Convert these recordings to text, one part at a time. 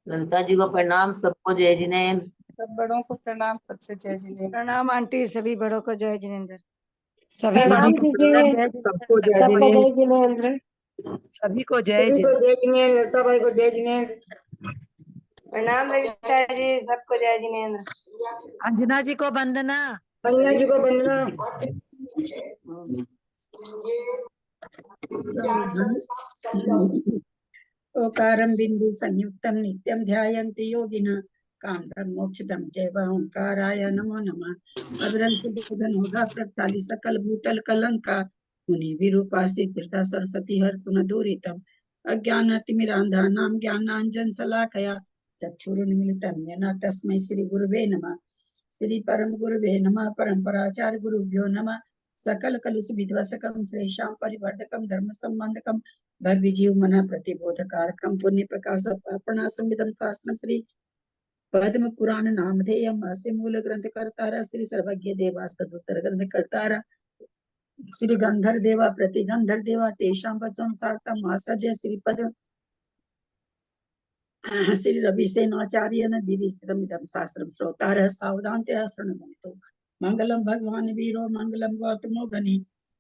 ललिता जी को प्रणाम, सबको जय जिनेन्द्र। सब बड़ों को प्रणाम, सबसे जय जिनेन्द्र। प्रणाम आंटी, सभी बड़ों को जय जिनेन्द्र। सभी प्रणाम बड़ों को दीजिए, प्रणाम, सबको जय जिनेन्द्र। सभी को जय सभी को जिनेन्द्र। जय जिनेन्द्र, लता भाई को जय जिनेन्द्र। प्रणाम ललिता जी, सबको जय जिनेन्द्र। अंजना जी को वंदना। अंजना जी को वंदना। ओकारं बिंदु संयुक्तं नित्यं ध्यायन्ति योगिनः कामदं मोक्षदं चैव ओंकाराय नमो नमः। अविरल सुगंधोधा प्रक्षाली सकल भूतल कलंका मुनि विरूपासी तीर्था सरस्वती हर पुनः दूरितम अज्ञानतिमिरान्धानां ज्ञानाञ्जन शलाकया चक्षुरुन्मीलितं येन तस्मै श्री गुरुवे नमः। श्री परम गुरुवे नमः। परम्पराचार्य गुरुभ्यो नमः। सकल कलुष विध्वंसकं श्रेषां परिवर्तकं धर्म संबंधकं भव्य जीव मन प्रतिबोधकारकं पुण्य प्रकाश पापणासंविदं शास्त्रं श्री पद्म पुराण नामधेयम् अस्य मूल ग्रंथ कर्तार श्री सर्वज्ञ देवास्तुतर ग्रंथ कर्तार श्री गंधर देवा प्रतिगंधर देवा तेषां वचनं सार्थम् आसद्य श्रीपद श्री रविसेनाचार्येण विधिस्तमिदं शास्त्रं श्रोतारः सावधानतया शृण्वन्तु। मंगलम भगवान वीरो मंगलम गौतमो गणि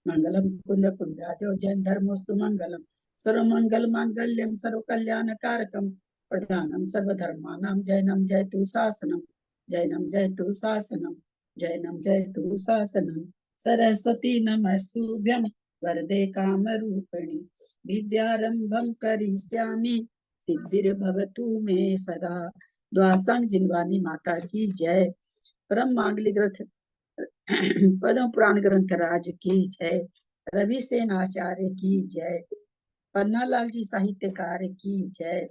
मंगलम कुंद कुंदाद्यो जैन धर्मोस्तु मंगलम सर्वमंगल मांगल्यम सर्वकल्याणकारकम प्रधानम सर्वधर्मानां जैनम जयतु शासनम जैनम जयतु शासनम जैनम जयतु शासनम। सरस्वती नमस्तुभ्यं वरदे कामरूपिणि विद्यारंभं करिष्यामि सिद्धिर्भवतु मे सदा। द्वादशांग जिनवानी माता की जय। परम मांगलिक ग्रंथ पद्म पुराण ग्रंथ राज की जय। रवि सेन आचार्य की जय। पन्नालाल जी साहित्यकार की जय।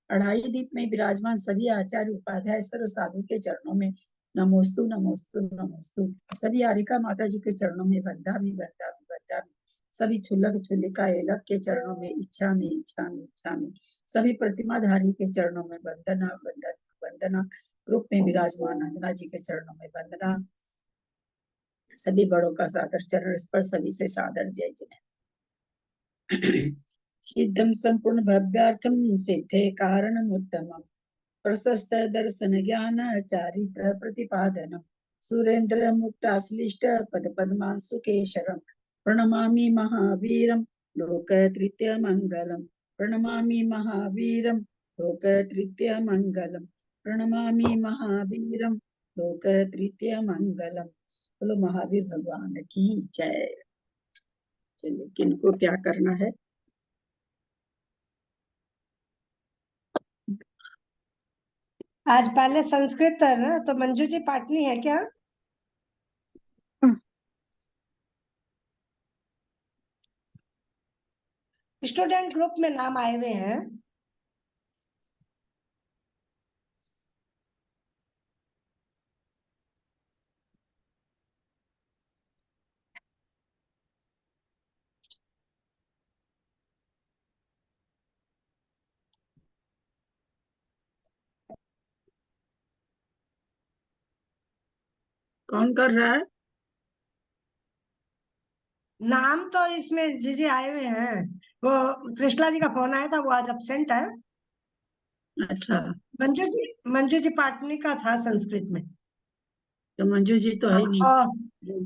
अढ़ाई दीप में विराजमान सभी आचार्य उपाध्याय सर्व साधु के चरणों में नमोस्तु नमोस्तु नमोस्तु। सभी आरिका माता जी के चरणों में बंदामी बंदामी बंदामी। सभी छुल्लक छुल्लिका एलक के चरणों में इच्छा में इच्छा में इच्छा में। सभी प्रतिमाधारी के चरणों में वंदना वंदना वंदना। रूप में विराजमान अंजना जी के चरणों में वंदना। सभी बड़ों का सादर चरण स्पर्श, सभी से सादर जय जिनेन्द्र। सिद्धम संपूर्ण भव्यार्थम सिद्धे कारणम उत्तमम प्रशस्त दर्शन ज्ञान चारित्र प्रतिपादनम सुरेंद्र मुक्ताश्लिष्ट पद पद्मांशु केशरम प्रणमामि महावीरम लोक तृतीय मंगलम प्रणमामि महावीरम लोक तृतीय मंगलम प्रणमामि महावीरम लोक तृतीय मंगलम। बोलो महावीर भगवान की जय। चलिए, किनको क्या करना है? आज पहले संस्कृत है ना, तो मंजू जी पाटनी है क्या? स्टूडेंट ग्रुप में नाम आए हुए हैं। कौन कर रहा है? नाम तो इसमें जी आए हुए हैं। वो कृष्णा जी का फोन आया था, वो आज अब्सेंट है। अच्छा, मंजू जी पाटनी का था संस्कृत में। तो मंजू जी तो है नहीं। और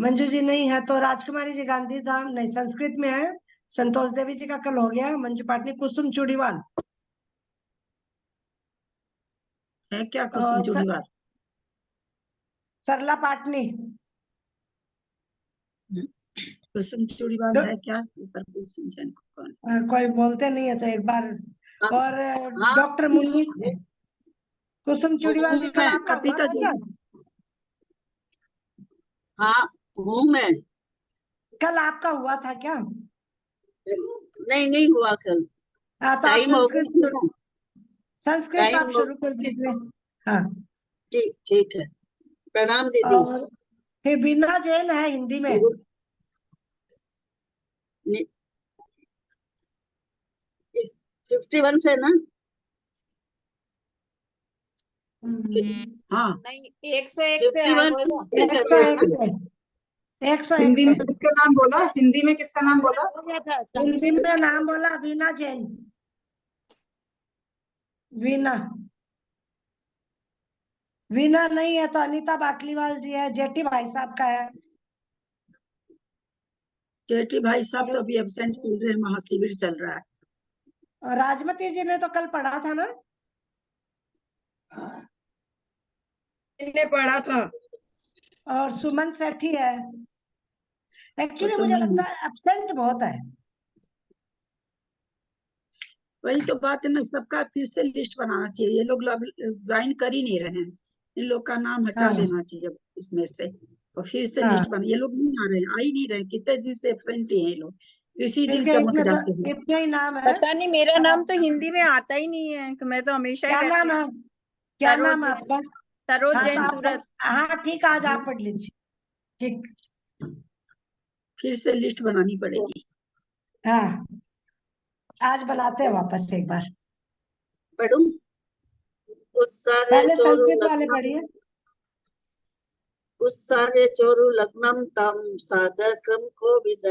मंजू जी नहीं है तो राजकुमारी जी गांधी धाम नहीं, संस्कृत में है। संतोष देवी जी का कल हो गया। मंजू पाटनी, कुसुम चूड़ीवाल है क्या कुसुम और चूड़ीवाल? सरला पाटनी। कुसुम चूड़ीवाल है क्या? पर कुसुम जैन को कौन? कोई बोलते नहीं है तो एक बार। और हाँ, डॉक्टर मुन्नी। कुसुम चूड़ीवाल जी, कल मैं आपका हुआ कविता था जी। क्या? हाँ हूँ मैं। कल आपका हुआ था क्या? नहीं, नहीं हुआ कल। हाँ, तो आप टाइम हो गया ना। संस्कृत टाइम आप हो शुरू कर दीजिए। हाँ। ठीक ठीक है। प्रणाम दीदी। और फिर बीना जैन है हिंदी में। 51 से ना। हाँ, नहीं, 101 से है 51 बोलो। से कर रहे हैं ना। 101 हिंदी से। में किसका नाम बोला? हिंदी में किसका नाम बोला? हो गया था हिंदी में नाम बोला बीना जैन। वीना। वीना नहीं है तो अनीता बाकलीवाल जी है, जेठी भाई साहब का है। जेठी भाई साहब तो अभी एबसेंट चल रहे हैं, महाशिविर चल रहा है। और राजमती जी ने तो कल पढ़ा था ना। मैंने पढ़ा था। और सुमन सेठी है। एक्चुअली तो मुझे नहीं लगता है। है एब्सेंट बहुत है। वही तो बात है ना, सबका फिर से लिस्ट बनाना चाहिए। ये लोग ज्वाइन कर ही नहीं रहे हैं, इन लोग का नाम हटा हाँ देना चाहिए इसमें से, और फिर से हाँ, लिस्ट बना। ये लोग नहीं आ रहे हैं, आ ही नहीं रहे, कितने दिन से एबसेंट ही हैं ये लोग, इसी दिन क्योंकि चमक इसमें तो जाते हैं। इतने ही नाम है। पता नहीं, मेरा नाम तो हिंदी में आता ही नहीं है, कि मैं तो हमेशा ही क्या रहती नाम हूँ। है? क्या सरोज नाम है जैन। आपका? सरोज हाँ तो जैन आप सूरत। हाँ ठीक, आज आप पढ़ लीजिए। ठीक। फिर से लिस्ट बनानी पड़ेगी। हाँ, आज बनाते हैं वापस से एक बार। पढ़ूं? उत्सारे पहले चोरु संस्कृत वाले लग्नम, पढ़िए। उत्सारे चोरु लग्नम तम सादर क्रम को विद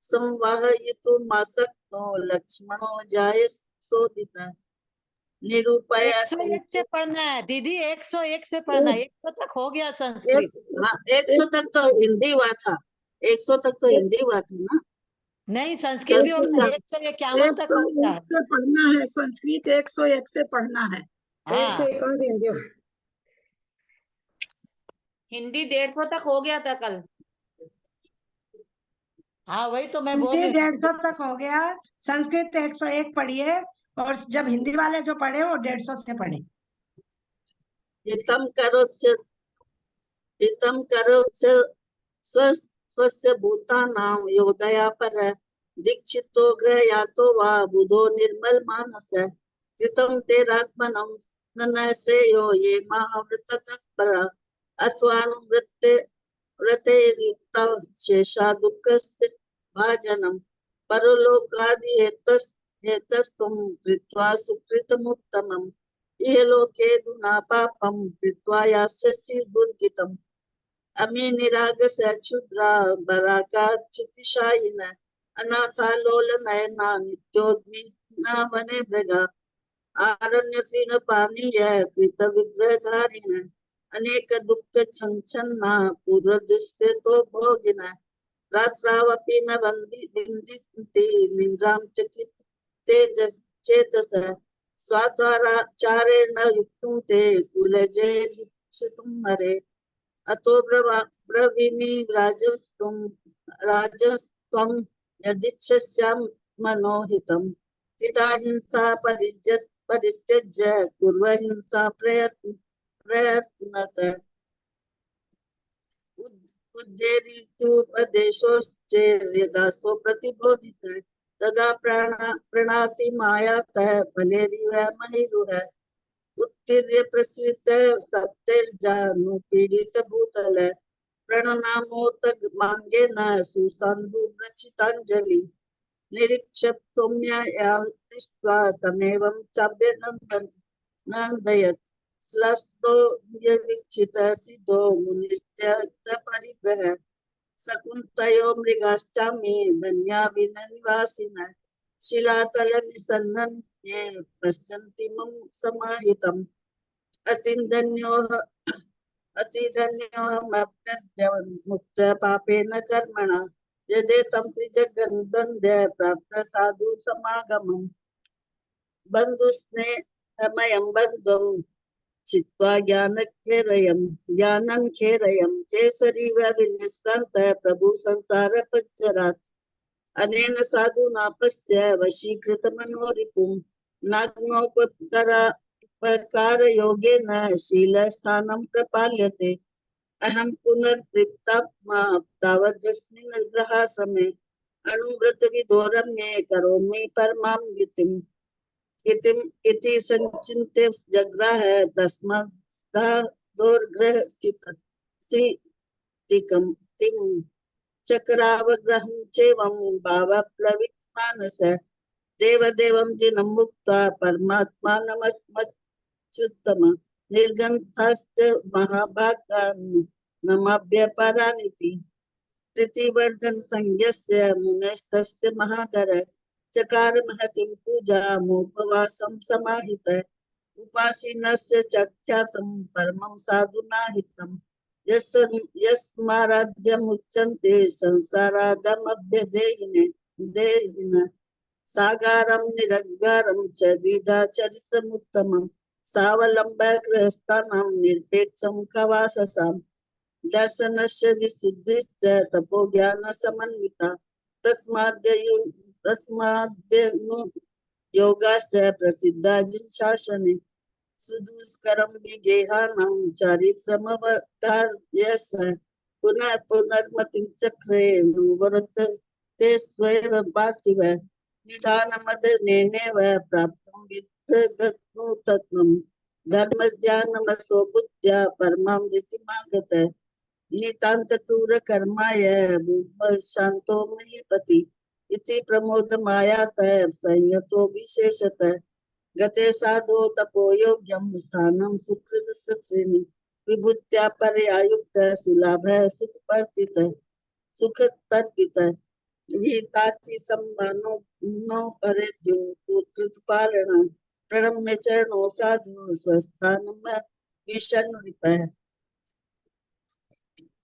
संवाहयितु मासक्तो लक्ष्मणो जाय सोदित निरूपया 101 से पढ़ना है दीदी, 101 से पढ़ना है। 100 तक हो गया एक, संस्कृत। हाँ 100 तक तो हिंदी हुआ था, 100 तक तो हिंदी हुआ था ना। नहीं, संस्कृत भी संस्कृत होगा, का 151 तक होता 101 है। से पढ़ना है संस्कृत, 101 से पढ़ना है। हाँ 151 से हिंदी। हिंदी 150 तक हो गया था कल। हाँ, वही तो मैं बोल हिंदी रही हूँ। 150 तक हो गया। संस्कृत 101 पढ़िए। और जब हिंदी वाले जो पढ़े वो 150 से पढ़े। हितम करो च हितम करो च स्वस्य भूतानां योदया पर दीक्षितो गृह्यातो वा बुधो निर्मल मानस कृतं तेरात्मनं न श्रेयो ये महाव्रत तत्पर अथवानुवृत्ते व्रतेर्युक्ता शेषा दुःखस्य भाजनम् परलोकादि हेतस्त्वं कृत्वा सुकृतमुत्तमम् इहलोके धुना पापं कृत्वा यास्यसि दुर्गितम् अमी निरागस क्षुद्रा बराका क्षितिशायिन अनाथा लोल नयना नित्योद्विग्ना वने मृगा आरण्य तृण पानीय कृत विग्रह धारिण अनेक दुःख छंछन्ना पूर्व दुष्कृतो भोगिन रात्रावपि न विन्दिन्ति निन्द्रां चकित तेजस चेतस स्वाद्वाराचारेण युक्तं ते कुलजैर्युक्षितुं नरे अतो ब्रवीमि राजस्त्वं यदिच्छस्यां मनोहितं पिता हिंसा परित्यज्य कुर्व हिंसा प्रयत्नत उद्देरितुपदेशोश्चेर्यदासो प्रतिबोधित तदा प्रणाति मायातः फलेरिव महिरुह उत्तीर्य प्रसृत सप्तैर्जानुपीडित भूतल प्रणनामोत मांगेन सुसंधुव्रचितांजलि निरीक्ष्य सौम्या दृष्ट्वा तमेवं चाभ्यनन्दयत् श्लस्तो वीक्षित सिद्धो मुनिश्च परिग्रह शकुन्तयो मृगाश्चामी धन्या विननिवासिनः शिलातल निसन्नन् ये पश्यन्ति मम समाहितम् अतिधन्योऽहमप्यद्य मुक्त पापेन कर्मणा यदेतं त्रिजगन्वन्द्य प्राप्त साधु समागमम् बन्धुस्नेहमयं बन्धुं चित्वा ज्ञानं खेरयं केसरीव विनिष्क्रान्त प्रभु संसार पच्चरात् अनेन साधुना पश्य वशीकृतमनोरिपुं नाग्नोपकार योगेन शीलस्थानं प्रपाल्यते अहं पुनर्तृप्तात्मा तावदस्मिन् ग्रहाश्रमे अणुव्रतविधोरं मे करोमि परमां गतिम् इति संचिन्त्य जग्राह तस्मादोर्ग्रहस्थितिकं चक्रावग्रहं चैवं भावप्लवित मानस देवदेवं जिनं मुक्त्वा परमात्मानमच्युतम निर्गन्थाश्च महाभागान् नमाभ्यपरानिति प्रीतिवर्धन संज्ञस्य मुनेस्तस्य महादर चकार महतीं पूजामुपवासं समाहित उपासीनस्य चख्यातं परमं साधुना हितं यस्माराध्यमुच्यन्ते संसारादमभ्यदेहिने देहिन सागारं निरगारं च द्विधा चरित्रमुत्तमं सावलम्बगृहस्थानां निरपेक्षं कवाससाम् दर्शनस्य विशुद्धिश्च तपोज्ञानसमन्विता प्रथमाद्य योगाश्च प्रसिद्धा जिनशासने सुदुष्करं विगेहानां चारित्रमवतार्यस्य पुनः पुनर्मतिं चक्रे वर्तते स्वैव पार्थिव निधानमदनेनैव प्राप्तं विद्धदत्तत्वं धर्मज्ञानमसो बुद्ध्या परमां रीतिमागत नितान्ततुरकर्माय शान्तो महीपति इति प्रमोदमायातः संयतो विशेषतः गते साधो तपो योग्यं स्थानं सुकृतसत्रिणी विभूत्या पर्यायुक्त सुलभ सुखपर्तित सुखतर्पित विहिताचि सम्मानो नो परेद्यो कृतपालन प्रणम्य चरणो साधु स्वस्थानं विषन्नृपः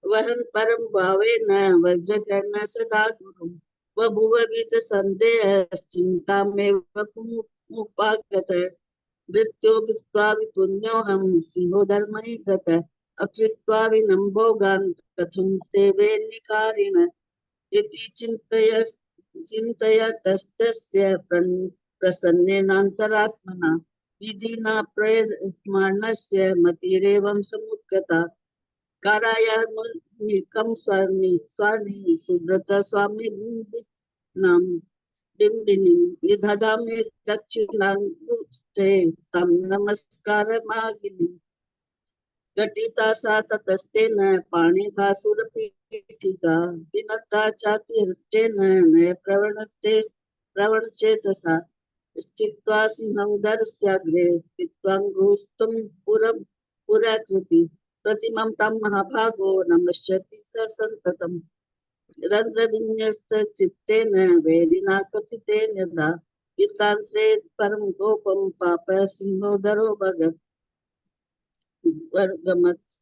वहन परम भावेन वज्रकर्ण सदा गुरुं बभुव विद संदेह चिंता में मुपागत मृत्यो वित्वा विपुण्योऽहं सिंहो धर्महि गत अकृत्वा विनम्भोगान् कथं सेवे निकारिण इति चिन्तयतस्तस्य प्रसन्नेनान्तरात्मना विधिना प्रयमाणस्य मतिरेवं समुद्गता कारायानुकं स्वामी सुब्रत स्वामी नाम बिंबिनी निधदामि दक्षिणाङ्गुष्ठे तं नमस्कारमागिनि घटिता सा ततस्तेन पाणिभासुरपीठिका विनता चातिहस्तेन न प्रवणचेतसा स्थित्वा सिंहं दर्श्याग्रे पित्वाङ्गुष्ठं पुराकृति प्रतिमं तं महाभागो नमस्यति स सन्ततम् रन्ध्रविन्यस्तचित्तेन वैरिणा कथितेन यदा युक्तान्त्रे परं गोपं पाप सिंहोदरो भगत् वर्गमत्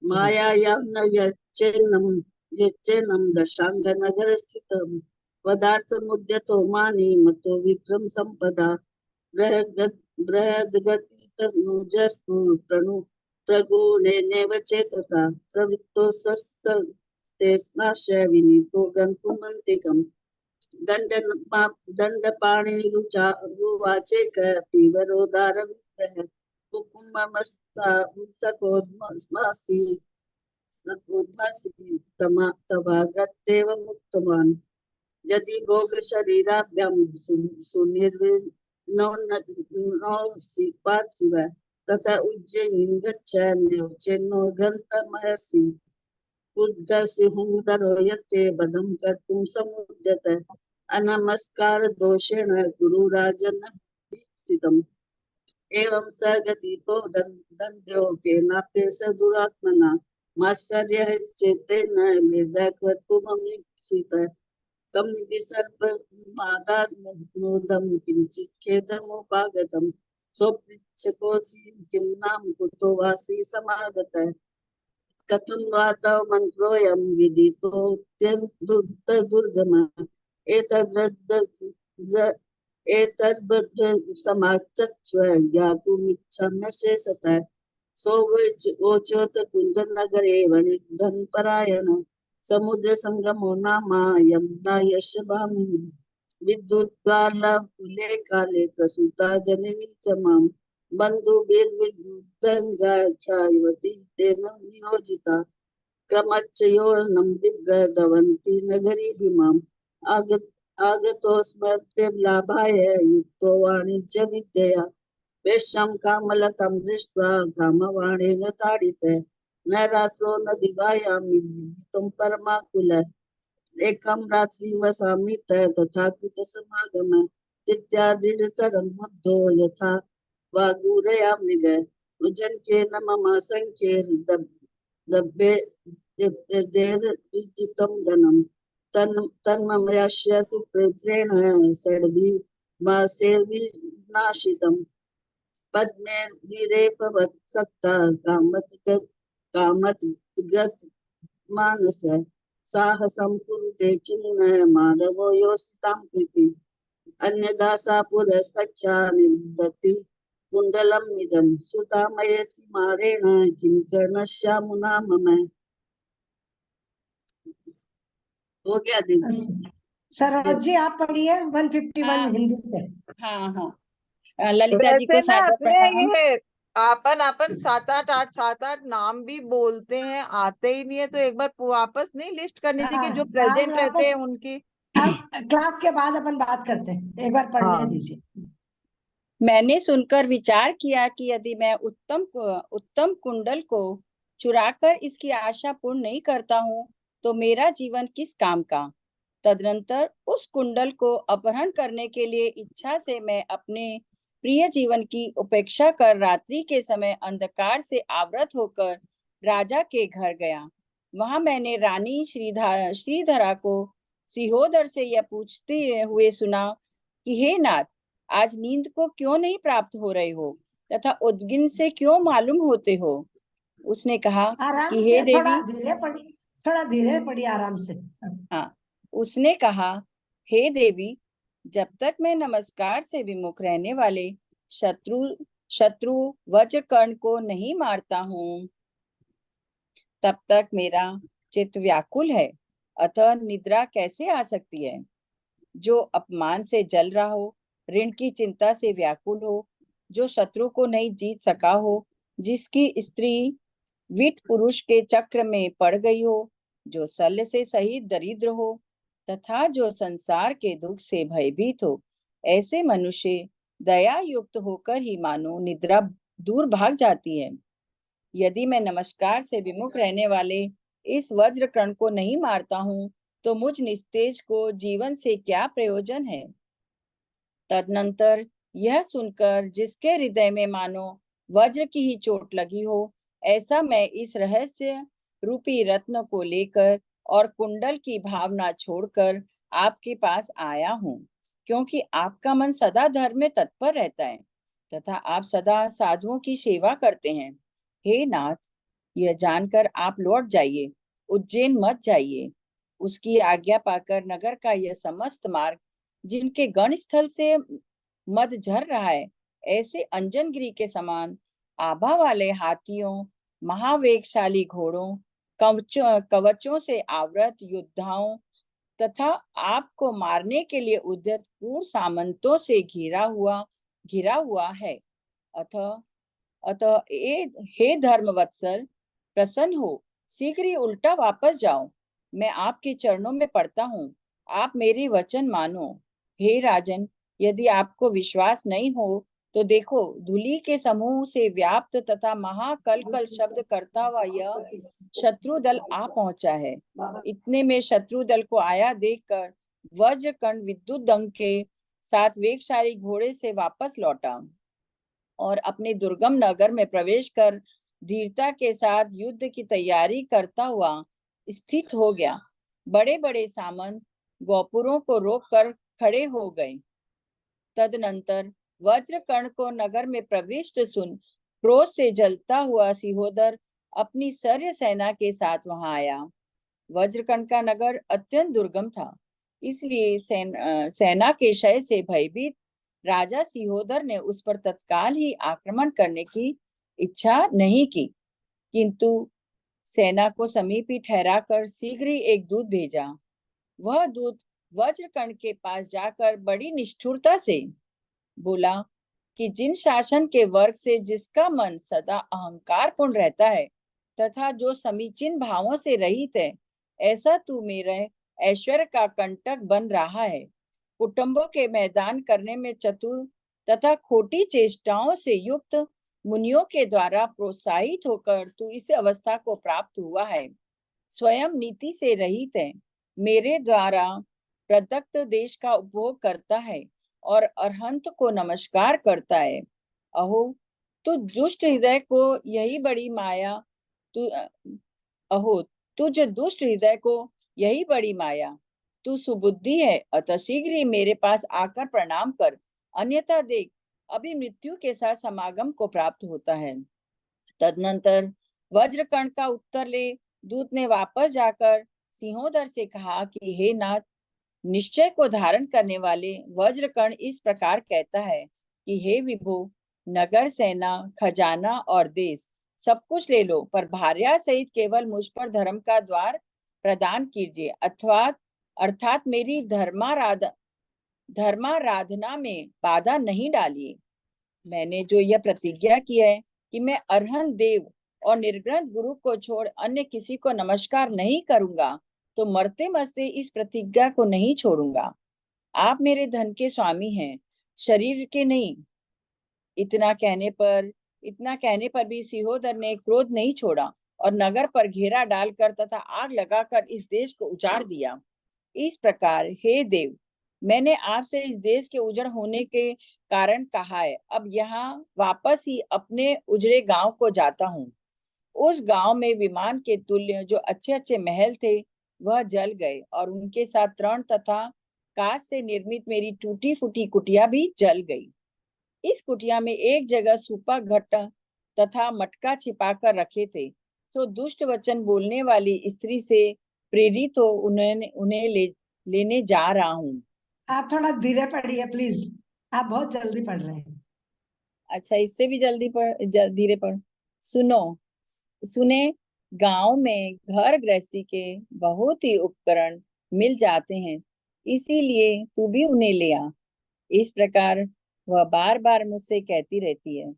मायायां न यच्चेनं दशाङ्गनगरस्थितं पदार्थमुद्यतो मानि मतो विक्रम सम्पदा बृहद्गतितनुजस्तु प्रगुणेनैव चेतसा प्रवृत्तो स्वस्तेस्नाश्य विनीतो गन्तुमन्तिकम् दण्डपाणिरुवाचेक पीवरोदारविग्रह कुकुममस्तकोद्भासि तवागत्येव मुक्तवान् यदि भोगशरीराभ्यां सुनिर्विण्णोऽसि पार्थिव तथा उज्जयिनीं गच्छ न्योचेन्नो गन्तमहर्षि उद्धसिंहदरो यत्ते वधं कर्तुं समुद्यत अनमस्कार दोषेण गुरुराजनभीप्सितम् एवं स गतितो दन्द्यो केनाप्य स दुरात्मना मात्सर्यः चेतेन मेधाकर्तुममीप्सित तं विसर्पमादात्मोदं किञ्चित् खेदमुपागतं सोऽपृच्छकोऽसि किं नाम कुतो वासि समागतः कथं वा तव मन्त्रोऽयं विदितोऽत्यन्तदुर्गमः एतद्भद्र समाचक्ष्व ज्ञातुमिच्छाम्य शेषतः सोऽवोचोत कुन्दनगरे वनिधनपरायण समुद्रसङ्गमो नाम यमुना यशभामिनी विद्युद्गालकुले काले प्रसूता जननी च मां बन्धुभिर्विद्युद्गङ्गाख्यायवती तेन नियोजिता क्रमच्चयोर्नं बिभ्रदवन्ती नगरी भीमाम् आगतोऽस्मर्त्य लाभाय युक्तो वाणिज्यविद्यया वेश्यां कामलतां दृष्ट्वा कामवाणेन ताडितः न रात्रो न दिवायां निर्मितं परमाकुलः एकं रात्रि वसामि तथा कृतसमागम इत्यादृढतरं बुद्धो यथा वागूरया मृग उजन्केन मम संख्येर्दब्धेर्विजितं धनं तन्ममयास्य सुप्रेत्रेण षड्भिर्मासेर्विनाशितम् पद्मेर्विरेफवत्सक्ता कामद्गत मानस साहसं कुरुते किं न माधवो योषितां कृतिम् अन्यदा सा पुरस्तच्छा निदति कुण्डलं निजं सुतामयति मारेण किं कर्णश्यामुना मम। हो गया दीदी। अच्छा सरोज जी आप पढ़िए 151 हाँ हिंदी से। हाँ हाँ ललिता जी को वैसे ना सादर अपने प्रणाम। ये अपन 7-8 नाम भी बोलते हैं, आते ही नहीं है, तो एक बार वापस नहीं लिस्ट करनी थी कि जो आज प्रेजेंट रहते हैं वापस उनकी। अब क्लास के बाद अपन बात करते हैं, एक बार पढ़ने हाँ। दीजिए। मैंने सुनकर विचार किया कि यदि मैं उत्तम कुंडल को चुराकर इसकी आशा पूर्ण नहीं करता हूँ तो मेरा जीवन किस काम का। तदनंतर उस कुंडल को अपहरण करने के लिए इच्छा से मैं अपने प्रिय जीवन की उपेक्षा कर रात्रि के समय अंधकार से आवृत होकर राजा के घर गया। वहां मैंने रानी श्रीधरा को सिहोदर से यह पूछते हुए सुना कि हे नाथ, आज नींद को क्यों नहीं प्राप्त हो रहे हो तथा उद्गिन से क्यों मालूम होते हो। उसने कहा आराम कि हे से थोड़ा देवी, धीरे पढ़िए, थोड़ा धीरे पढ़िए आराम से। हाँ, उसने कहा हे देवी, जब तक मैं नमस्कार से विमुख रहने वाले शत्रु वज्रकर्ण को नहीं मारता हूँ तब तक मेरा चित्त व्याकुल है, अतः निद्रा कैसे आ सकती है। जो अपमान से जल रहा हो, ऋण की चिंता से व्याकुल हो, जो शत्रु को नहीं जीत सका हो, जिसकी स्त्री विट पुरुष के चक्र में पड़ गई हो, जो शल्य से सहित दरिद्र हो तथा जो संसार के दुख से भयभीत हो, ऐसे मनुष्य दया युक्त होकर ही मानो निद्रा दूर भाग जाती है। यदि मैं नमस्कार से विमुख रहने वाले इस वज्रकर्ण को नहीं मारता हूँ तो मुझ निस्तेज को जीवन से क्या प्रयोजन है। तदनंतर यह सुनकर जिसके हृदय में मानो वज्र की ही चोट लगी हो, ऐसा मैं इस रहस्य रूपी रत्न को लेकर और कुंडल की भावना छोड़कर आपके पास आया हूँ, क्योंकि आपका मन सदा धर्म में तत्पर रहता है तथा आप सदा साधुओं की सेवा करते हैं। हे नाथ, यह जानकर आप लौट जाइए, उज्जैन मत जाइए। उसकी आज्ञा पाकर नगर का यह समस्त मार्ग, जिनके गण स्थल से मद झर रहा है, ऐसे अंजनगिरी के समान आभा वाले हाथियों, महावेगशाली घोड़ों, कवचों से आवृत योद्धाओं तथा आपको मारने के लिए उद्यत क्रूर सामंतों से घिरा हुआ है। अतः हे धर्मवत्सल, प्रसन्न हो, शीघ्र ही उल्टा वापस जाओ। मैं आपके चरणों में पड़ता हूँ, आप मेरी वचन मानो। हे राजन, यदि आपको विश्वास नहीं हो तो देखो, धूलि के समूह से व्याप्त तथा महाकल शब्द करता हुआ यह शत्रु दल आ पहुंचा है। इतने में शत्रु दल को आया देखकर वज्रकर्ण विद्युत दंग के साथ वेगशाली घोड़े से वापस लौटा और अपने दुर्गम नगर में प्रवेश कर धीरता के साथ युद्ध की तैयारी करता हुआ स्थित हो गया। बड़े बड़े सामंत गोपुरों को रोककर खड़े हो गए। तदनंतर वज्रकर्ण को नगर में प्रविष्ट सुन क्रोध से जलता हुआ सिहोदर अपनी सर्य सेना के साथ वहां आया। वज्रकर्ण का नगर अत्यंत दुर्गम था, इसलिए सेना के क्षय से भयभीत राजा सिहोदर ने उस पर तत्काल ही आक्रमण करने की इच्छा नहीं की, किंतु सेना को समीप ही ठहराकर शीघ्र ही एक दूत भेजा। वह दूत वज्रकर्ण के पास जाकर बड़ी निष्ठुरता से बोला कि जिन शासन के वर्ग से जिसका मन सदा अहंकार पूर्ण रहता है तथा जो समीचीन भावों से रहित है, ऐसा तू मेरे ऐश्वर्य का कंटक बन रहा है। कुटुंबों के मैदान करने में चतुर तथा खोटी चेष्टाओं से युक्त मुनियों के द्वारा प्रोत्साहित होकर तू इस अवस्था को प्राप्त हुआ है। स्वयं नीति से रहित है, मेरे द्वारा प्रदत्त देश का उपभोग करता है और अरहंत को नमस्कार करता है। अहो तू दुष्ट हृदय को यही बड़ी माया तुझ दुष्ट हृदय को यही बड़ी माया। तू सुबुद्धि है, अतः शीघ्र ही मेरे पास आकर प्रणाम कर, अन्यथा देख अभी मृत्यु के साथ समागम को प्राप्त होता है। तदनंतर वज्रकर्ण का उत्तर ले दूत ने वापस जाकर सिंहोदर से कहा कि हे नाथ, निश्चय को धारण करने वाले वज्रकर्ण इस प्रकार कहता है कि हे विभो, नगर, सेना, खजाना और देश सब कुछ ले लो, पर भार्या सहित केवल मुझ पर धर्म का द्वार प्रदान कीजिए, अर्थात मेरी धर्माराधना में बाधा नहीं डालिए। मैंने जो यह प्रतिज्ञा की है कि मैं अरहंत देव और निर्ग्रंथ गुरु को छोड़ अन्य किसी को नमस्कार नहीं करूंगा, तो मरते मरते इस प्रतिज्ञा को नहीं छोड़ूंगा। आप मेरे धन के स्वामी हैं, शरीर के नहीं। इतना कहने पर भी सिंहोदर ने क्रोध नहीं छोड़ा और नगर पर घेरा डालकर तथा आग लगाकर इस देश को उजाड़ दिया। इस प्रकार हे देव, मैंने आपसे इस देश के उजड़ होने के कारण कहा है। अब यहाँ वापस ही अपने उजड़े गांव को जाता हूँ। उस गांव में विमान के तुल्य जो अच्छे अच्छे महल थे वह जल गए और उनके साथ तृण तथा कांच से निर्मित मेरी टूटी फूटी कुटिया भी जल गई। इस कुटिया में एक जगह सूपा घट तथा मटका छिपा कर रखे थे। तो दुष्ट वचन बोलने वाली स्त्री से प्रेरित हो उन्हें लेने जा रहा हूँ। आप थोड़ा धीरे पढ़िए प्लीज, आप बहुत जल्दी पढ़ रहे हैं। अच्छा, इससे भी धीरे पढ़। सुने, गांव में घर गृहस्थी के बहुत ही उपकरण मिल जाते हैं, इसीलिए तू भी उन्हें ले आ। इस प्रकार वह बार बार मुझसे कहती रहती है,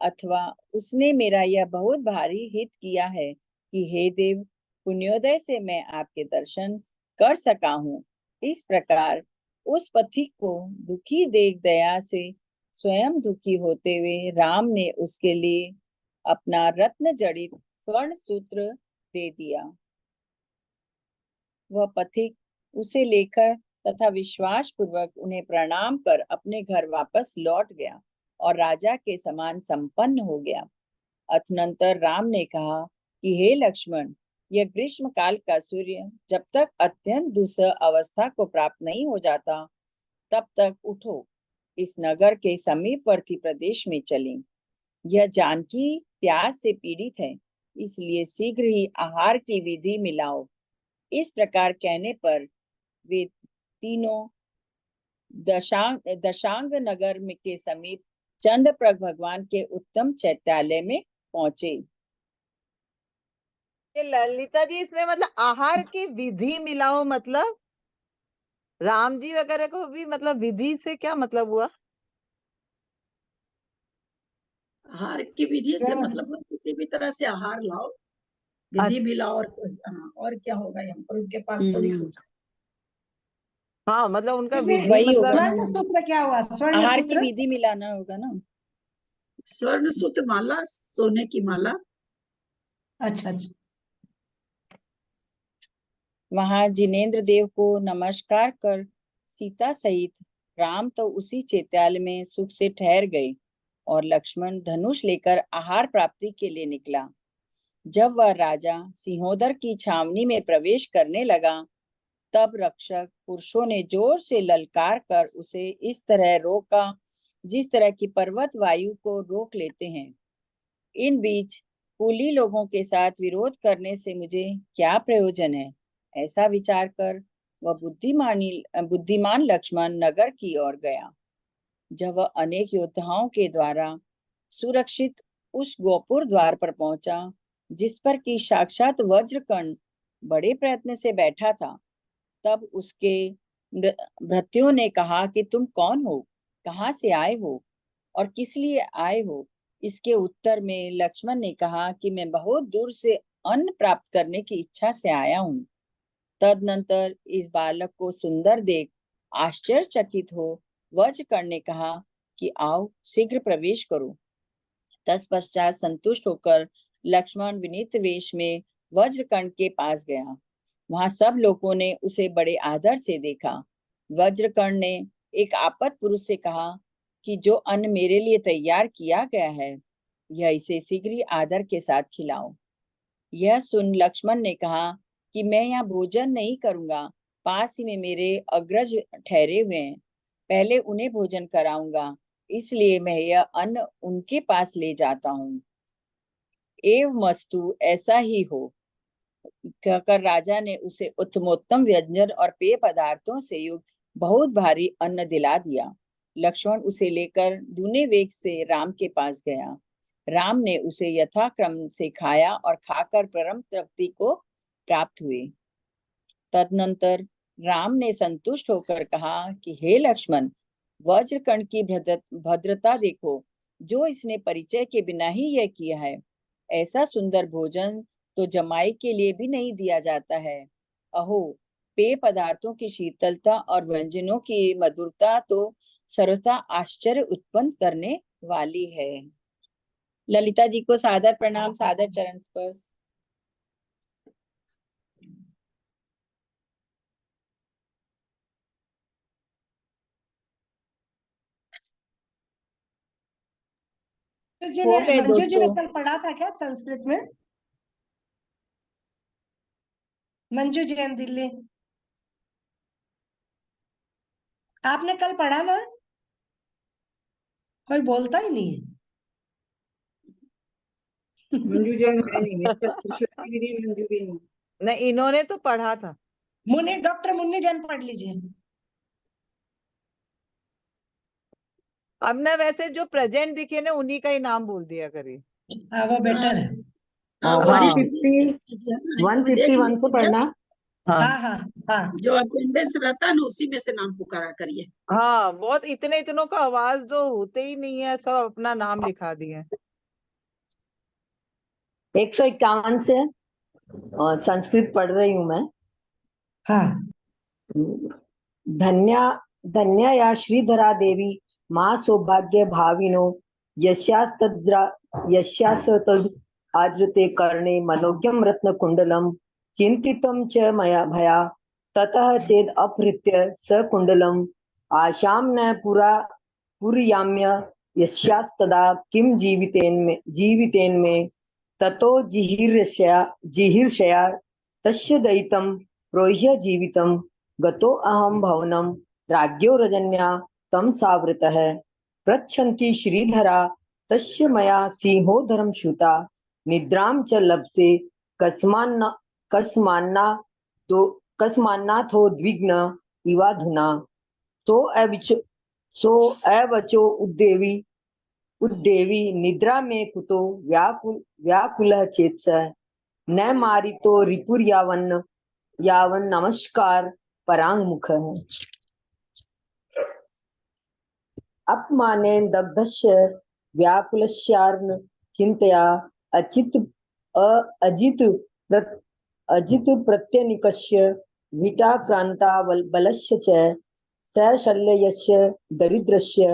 अथवा उसने मेरा यह बहुत भारी हित किया है कि हे देव, पुण्योदय से मैं आपके दर्शन कर सका हूँ। इस प्रकार उस पथिक को दुखी देख दया से स्वयं दुखी होते हुए राम ने उसके लिए अपना रत्न जड़ित स्वर्ण सूत्र दे दिया। वह पथिक उसे लेकर तथा विश्वास पूर्वक उन्हें प्रणाम कर अपने घर वापस लौट गया और राजा के समान संपन्न हो गया। अतनंतर राम ने कहा कि हे लक्ष्मण, यह ग्रीष्म काल का सूर्य जब तक अत्यंत दूसर अवस्था को प्राप्त नहीं हो जाता तब तक उठो, इस नगर के समीपवर्ती प्रदेश में चलें। यह जानकी प्यास से पीड़ित है, इसलिए शीघ्र ही आहार की विधि मिलाओ। इस प्रकार कहने पर वे तीनों दशांग नगर के समीप चंद्रप्रभ भगवान के उत्तम चैत्यालय में पहुंचे। ये ललिता जी, इसमें मतलब आहार की विधि मिलाओ, मतलब राम जी वगैरह को भी मतलब विधि से क्या मतलब हुआ? आहार की विधि से मतलब किसी भी तरह से आहार लाओ, विधि भी लाओ, और क्या होगा यहाँ पर, उनके पास थोड़ी कुछ। हाँ, मतलब उनका विधि वही होगा ना, स्वर्ण सूत्र क्या हुआ? स्वर्ण आहार की सूत्र विधि मिलाना होगा ना। स्वर्ण सूत्र माला, सोने की माला। अच्छा अच्छा। वहां जिनेन्द्र देव को नमस्कार कर सीता सहित राम तो उसी चैत्यालय में सुख से ठहर गए और लक्ष्मण धनुष लेकर आहार प्राप्ति के लिए निकला। जब वह राजा सिंहोदर की छावनी में प्रवेश करने लगा तब रक्षक पुरुषों ने जोर से ललकार कर उसे इस तरह रोका जिस तरह की पर्वत वायु को रोक लेते हैं। इन बीच कुली लोगों के साथ विरोध करने से मुझे क्या प्रयोजन है, ऐसा विचार कर वह बुद्धिमान लक्ष्मण नगर की ओर गया। जब वह अनेक योद्धाओं के द्वारा सुरक्षित उस गोपुर द्वार पर पहुंचा जिस पर कि साक्षात वज्रकर्ण बड़े प्रयत्न से बैठा था, तब उसके भृत्यों ने कहा कि तुम कौन हो, कहाँ से आए हो और किस लिए आए हो? इसके उत्तर में लक्ष्मण ने कहा कि मैं बहुत दूर से अन्न प्राप्त करने की इच्छा से आया हूँ। तदनंतर इस बालक को सुंदर देख आश्चर्यचकित हो वज्रकर्ण ने कहा कि आओ शीघ्र प्रवेश करो। तत्पश्चात संतुष्ट होकर लक्ष्मण विनीत वेश में वज्रकर्ण के पास गया। वहां सब लोगों ने उसे बड़े आदर से देखा। वज्रकर्ण ने एक आपत पुरुष से कहा कि जो अन्न मेरे लिए तैयार किया गया है यह इसे शीघ्र ही आदर के साथ खिलाओ। यह सुन लक्ष्मण ने कहा कि मैं यहाँ भोजन नहीं करूंगा, पास ही में मेरे अग्रज ठहरे हुए हैं, पहले उन्हें भोजन कराऊंगा। इसलिए मैं यह अन्न उनके पास ले जाता हूँ। एव मस्तु, ऐसा ही हो, कहकर राजा ने उसे उत्तमोत्तम व्यंजन और पेय पदार्थों से युक्त बहुत भारी अन्न दिला दिया। लक्ष्मण उसे लेकर दूने वेग से राम के पास गया। राम ने उसे यथाक्रम से खाया और खाकर परम तृप्ति को प्राप्त हुए। तदनंतर राम ने संतुष्ट होकर कहा कि हे लक्ष्मण, वज्रकर्ण की भद्रता देखो, जो इसने परिचय के बिना ही यह किया है। ऐसा सुंदर भोजन तो जमाई के लिए भी नहीं दिया जाता है। अहो, पेय पदार्थों की शीतलता और व्यंजनों की मधुरता तो सर्वथा आश्चर्य उत्पन्न करने वाली है। ललिता जी को सादर प्रणाम, सादर चरण स्पर्श। हो गए मंजू जी ने दोस्तों। कल पढ़ा था क्या संस्कृत में? मंजू जैन दिल्ली, आपने कल पढ़ा ना? कोई बोलता ही नहीं है। मंजू जैन है नहीं, मिस्टर पुरुषोत्तम भी नहीं, मंजू भी नहीं। नहीं, इन्होंने तो पढ़ा था। डॉक्टर मुन्नी जैन पढ़ लीजिए। अब ना वैसे जो प्रेजेंट दिखे ना उन्हीं का ही नाम बोल दिया करिए। हाँ, वो बेटर है। हाँ, हाँ। वरिष्ठ इसमें देख 151 से लीजिए, पढ़ना। हाँ हाँ हाँ हाँ, जो अटेंडेंस रहता है ना उसी में से नाम पुकारा करिए। हाँ, बहुत इतनों का आवाज जो होते ही नहीं है, सब अपना नाम लिखा दिए। 151 से संस्कृत पढ़ रही हूँ मैं। हाँ। धन्या धन्या या श्रीधरा देवी माँ सौभाग्य भाविनो यस्यास्तद् आजृते कर्णे मनोज्ञम रत्न कुंडलम चिंतितं च मया भया ततः चेद अपहृत्य स कुंडलम आशाम न पुरयाम्य यस्यास्तदा किम जीवितेन में ततो जिहीर्षया तस्य दयितं प्रोह्य जीवितं गतो अहम भवनम राज्ञो रजन्या तम सावृतः पृच्छन्ति श्रीधरा तस्य मया सिंहोदरम श्रुता निद्रां च लप्से कस्मान्नाथो द्विग्न इवाधुना सो अवचो उद्देवी निद्रा में कुतो व्याकुलः चेत्स न मारितो यावन नमस्कार परांग मुख है। अपमानेन दग्धस्य व्याकुलस्यार्न चिंतया अजित प्रत्यनिकस्य विटाक्रांता बलस्य च स शल्यस्य दरिद्रस्य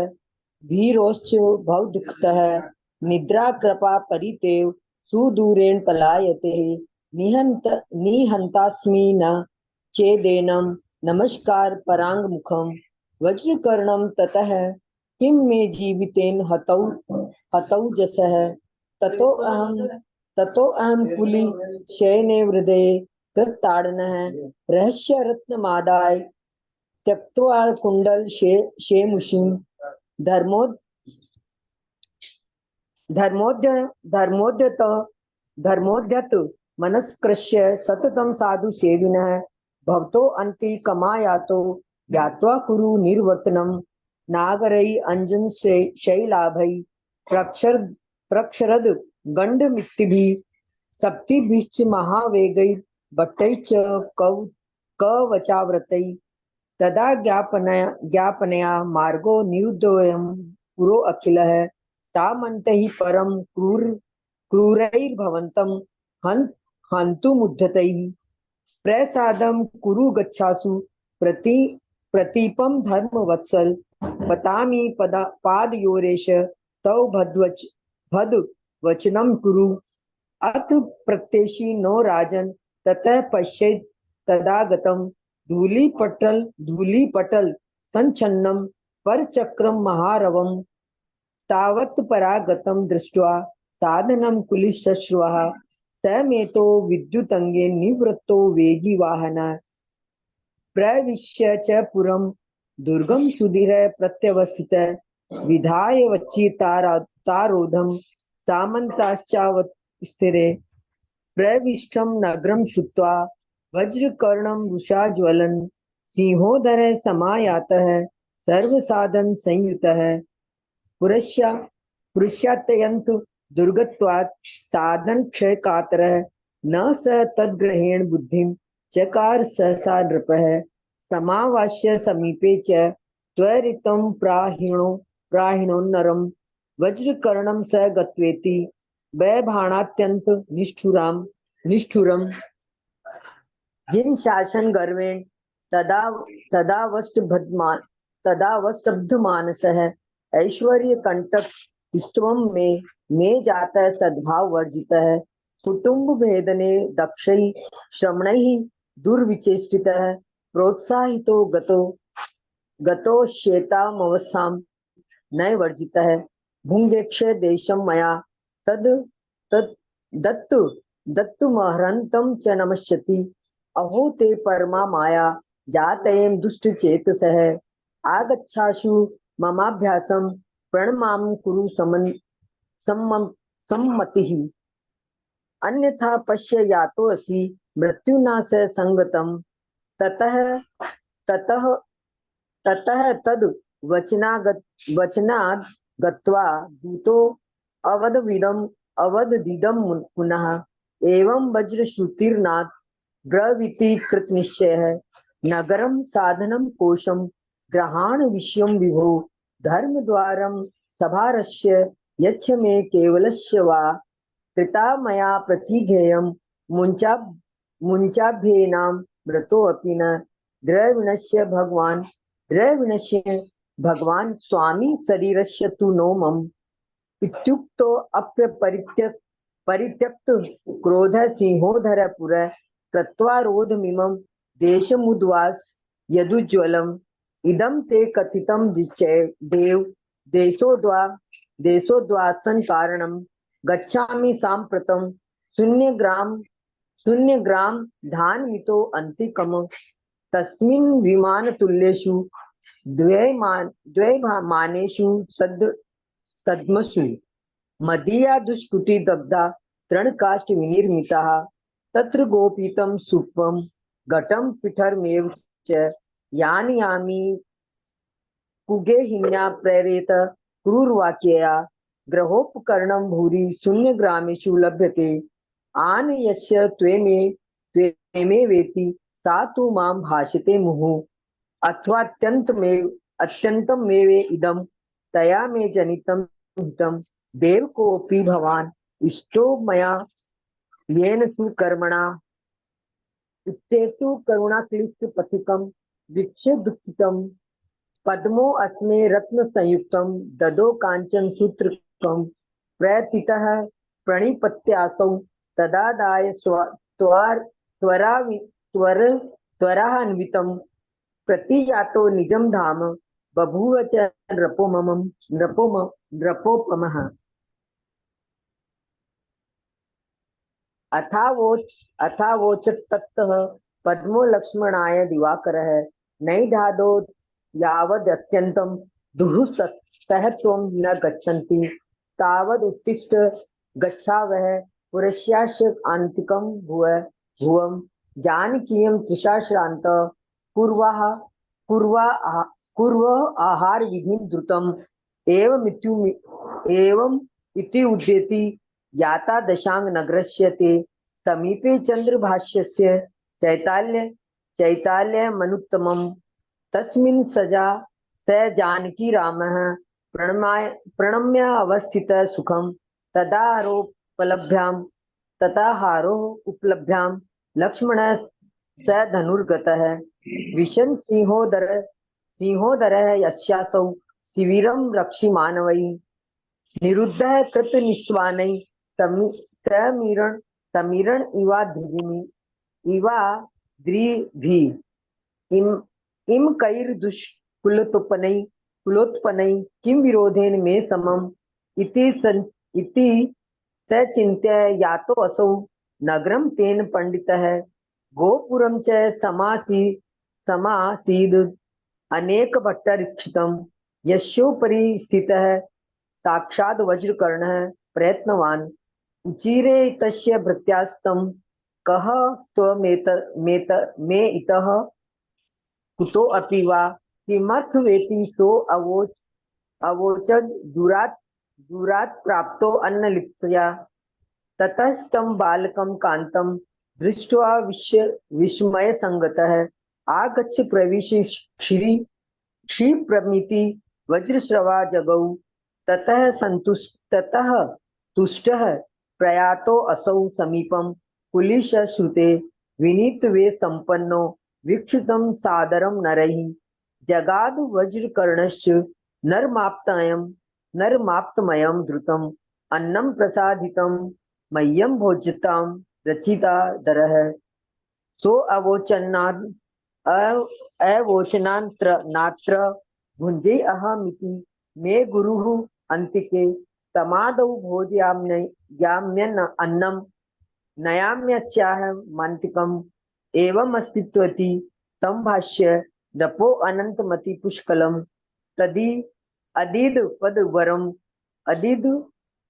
भीरोश्च भवदुःखतः निद्रा कृपा परितेव सुदूरेण पलायते निहंतास्मि न चेदेनम नमस्कार परांग मुखम वज्रकर्णम ततः किम मे जीवितेन हतौ जसः ततो अहम कुली शयने हृदये कृताड़नः रहस्य रत्नमादाय त्यक्त्वा कुंडल शेमुषिं धर्मोद्यत मनस्कृष्य सततं साधु सेविनः भवतो अन्ति कमायातो ज्ञात्वा कुरु निर्वर्तनम नागरई अंजन शैलाभै प्रक्षरद गंडमित्तिभि सप्तिभिश्च महावेगै भट्टैश्च कवचाव्रतै तदा ज्ञापनया मार्गो निरुद्धोऽयं पुरो अखिलः सामन्तैः परम क्रूरैर्भवन्तं हन्तुमुद्धतैः प्रसादं कुरु गच्छासु प्रतीपम धर्म वत्सल पतामी पादयोरेश तव भद वचनम कुरु अथ प्रत्येशी नो राजन ततः पश्येत् तदागतम धूलिपटल संचन्नम परचक्रम महारवम तावत् परागतम दृष्ट्वा साधनं कुलिश्श्रुवः समेतो विद्युतंगे निवृत्तो वेगी वाहन प्रविश्य च पुरम दुर्गम सुधीर प्रत्यवस्थित विधाय वच्चितारोधम सामन्ताश्चावस्थिरे प्रविष्टं नगरं श्रुत्वा वज्रकर्णं वृषा ज्वलन् सिंहोदर समायातः सर्वसाधन संयुतः पुरुष्यात्यंत दुर्गत्वात् साधन क्षय कातरः न स तद्ग्रहेण बुद्धिं चकार सहसा नृपः समावास्य समीपे च त्वरितं प्राहिणो नरं वज्रकर्णं स गत्वेति वैभाणात्यंत निष्ठुरम जिन शासन गर्वेण तदावष्टबद्ध मानसः ऐश्वर्य कंटक स्तवम में जातः सद्भाव वर्जितः कुटुंब भेदने दक्षै श्रमणैः दुर्विचेष्टितः प्रोत्साहितो गतो श्वेतामवस्थां न वर्जितः भुङ्गेक्षे देशं मया तद दत्तुमहरन्तं च नमस्यति अहो ते परमा माया जातयेम दुष्टचेतसः आगच्छाशु ममाभ्यासं प्रणमां कुरु सम्मतिः अन्यथा पश्य यातोऽसि मृत्युना स संगतं ततः तद वचनाद् गत्वा दूतो अवददिदं पुनः एवं वज्रश्रुतिर्नाद ब्रवीति कृतनिश्चयः नगरं साधनं कोशं ग्रहाण विषयं विभो धर्मद्वारं सभारस्य यच्छ मे केवलस्य वा कृता मया प्रतिघेयं मुञ्चाभ्येनां मृतोऽपि न द्रविणस्य भगवान् स्वामी शरीरस्य तु नो मम इत्युक्तो परित्यक्त क्रोध सिंहोधर पुर कृत्वा रोधमिमं देशमुद्वास यदुज्ज्वलम् इदं ते कथितं देव देशोद्वासन कारणं गच्छामि साम्प्रतं शून्यग्राम धानमितो अन्तिकम् तस्मिन् विमानतुल्येषु द्वैमानेषु सद्मसु मदीया दुष्कृति दग्धा तृणकाष्ठ विनिर्मिताः तत्र गोपीतं सुप्पं घटं पिठरमेव च यानि कुगेहिन्या प्रेरेत क्रूरवाक्यया ग्रहोपकरणं भूरि शून्यग्रामेषु लभ्यते आनयस्य त्वेमेवेति सा तु मां भाषते मुहुः अत्यन्तमेव इदं तया मे जनितं हितं देव कोऽपि भवान् इष्टो मया येन सुकर्मणा इत्येतु करुणाक्लिष्ट पथिकं वीक्ष्य दुःखितं पद्मो अस्मे रत्न संयुक्तं ददो कांचन सूत्रकं प्रयतितः प्रणिपत्यासौ तदादाय त्वरान्वितं प्रतियातो निजं धाम बभूव च नृपोपमः अथावोचत् ततः पद्मो लक्ष्मणाय दिवाकरः नैधादो यावदत्यन्तं दुःसः त्वं न गच्छन्ति तावदुत्तिष्ठ गच्छावः पुरस्यास्य आन्तिकं भुवं जानकीयं तृषाश्रान्त कुर्व आहार विधिं द्रुतम् एवम् इति उद्यति याता दशांग नगरस्य ते समीपे चंद्रभाष्यस्य चैताल्यमनुत्तमम् तस्मिन् सजा स जानकी रामः प्रणम्य अवस्थित सुखं तदाहारोपलभ्यां लक्ष्मण स धनुर्गतः विशन् सिंहोदरः यस्यासौ शिविरं रक्षिमानवैः निरुद्धः कृतनिश्वानैः समीरण इवाद्रिभिः इम कैर्दुष्कुलोत्पन्नैः किं विरोधेन मे समम् इति सचिन्त्य यातो असौ नगरं तेन पंडितः गोपुरं च समासीद अनेक भट्टरीक्षितं यस्योपरि स्थितः साक्षात् वज्रकर्णः प्रयत्नवान् उचिरे तस्य भृत्यास्तं कः स्वमेत मेत मे इतः कुतो अपि वा किमर्थवेति सो अवोचद् दूरात् प्राप्तो अन्नलिप्सया ततस्तं बालकं कान्तं दृष्ट्वा विस्मयसङ्गतः आगच्छ प्रविश क्षिप्रमिति वज्रश्रवा जगौ ततः तुष्टः प्रयातो असौ समीपं कुलिश श्रुते विनीतवे संपन्नो वीक्षितं सादरं नरैः जगाद वज्रकर्णश्च नरमाप्तमयं धृतम् अन्नं प्रसादितं मह्यं भोज्यतां रचिता दरः सो अवोचनात्र भुञ्जे अहमिति मे गुरुः अन्तिके तमादौ भोजयाम्यन्न अन्नं नयाम्यस्याह मन्तिकम् एवमस्तित्वति संभाष्य नपो अनन्तमति पुष्कलम् तदि